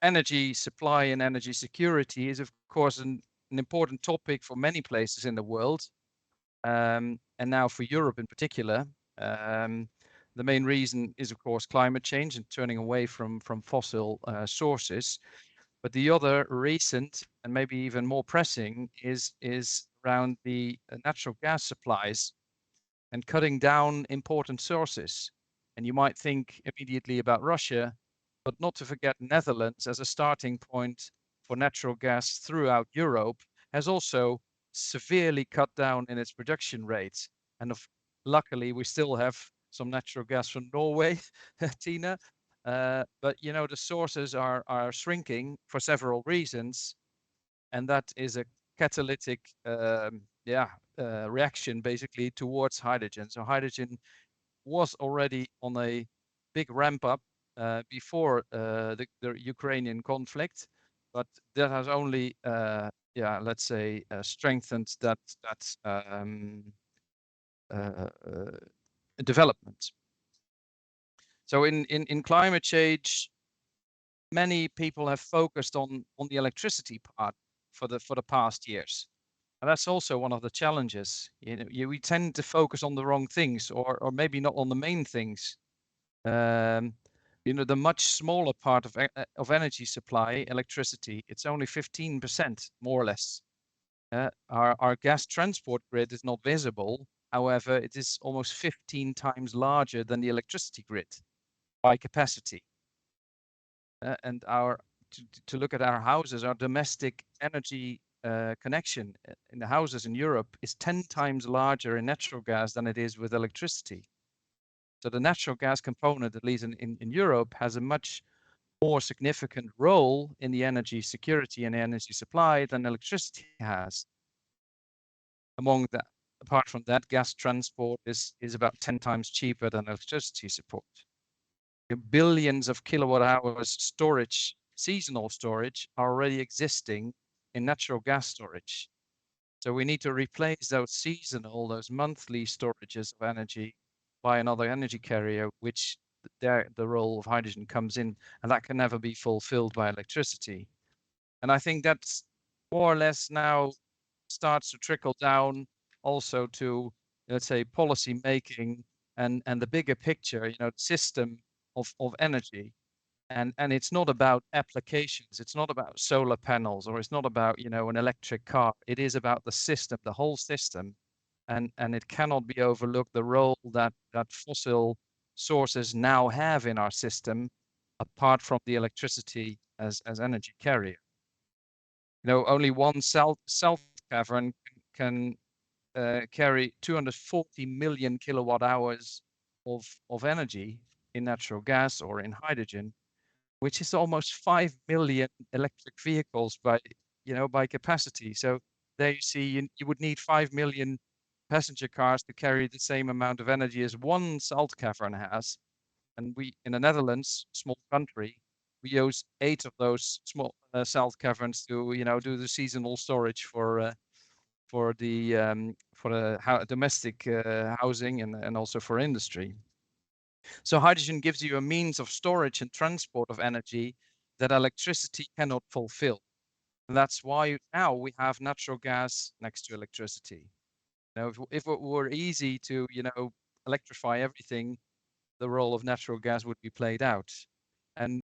energy supply and energy security is, of course, an important topic for many places in the world, and now for Europe in particular. The main reason is, of course, climate change and turning away from fossil sources. But the other recent and maybe even more pressing is around the natural gas supplies and cutting down important sources. And you might think immediately about Russia, but not to forget Netherlands as a starting point for natural gas throughout Europe has also severely cut down in its production rates. And luckily, we still have some natural gas from Norway, Tina. But you know, the sources are shrinking for several reasons, and that is a catalytic reaction basically towards hydrogen. So hydrogen was already on a big ramp up before the Ukrainian conflict, but that has only let's say strengthened that development. So in climate change, many people have focused on the electricity part for the past years. And that's also one of the challenges. You know, we tend to focus on the wrong things, or maybe not on the main things. You know, the much smaller part of energy supply, electricity, it's only 15%, more or less. Our gas transport grid is not visible. However, it is almost 15 times larger than the electricity grid by capacity. And to look at our houses, our domestic energy connection in the houses in Europe is 10 times larger in natural gas than it is with electricity. So the natural gas component, at least in Europe, has a much more significant role in the energy security and energy supply than electricity has. Apart from that, gas transport is about 10 times cheaper than electricity support. Billions of kilowatt hours storage, seasonal storage, are already existing in natural gas storage. So we need to replace those monthly storages of energy by another energy carrier, which the role of hydrogen comes in, and that can never be fulfilled by electricity. And I think that's more or less now starts to trickle down also to, let's say, policy making and the bigger picture, you know, system of energy. And it's not about applications. It's not about solar panels, or it's not about, you know, an electric car. It is about the system, the whole system. And it cannot be overlooked the role that fossil sources now have in our system, apart from the electricity as energy carrier. You know, only one salt cavern can carry 240 million kilowatt hours of energy in natural gas or in hydrogen, which is almost 5 million electric vehicles by capacity. So there you see, you would need 5 million passenger cars to carry the same amount of energy as one salt cavern has. And we, in the Netherlands, small country, we use 8 of those small salt caverns to, you know, do the seasonal storage for the domestic housing and also for industry. So hydrogen gives you a means of storage and transport of energy that electricity cannot fulfill. And that's why now we have natural gas next to electricity. Now, if it were easy to, you know, electrify everything, the role of natural gas would be played out. And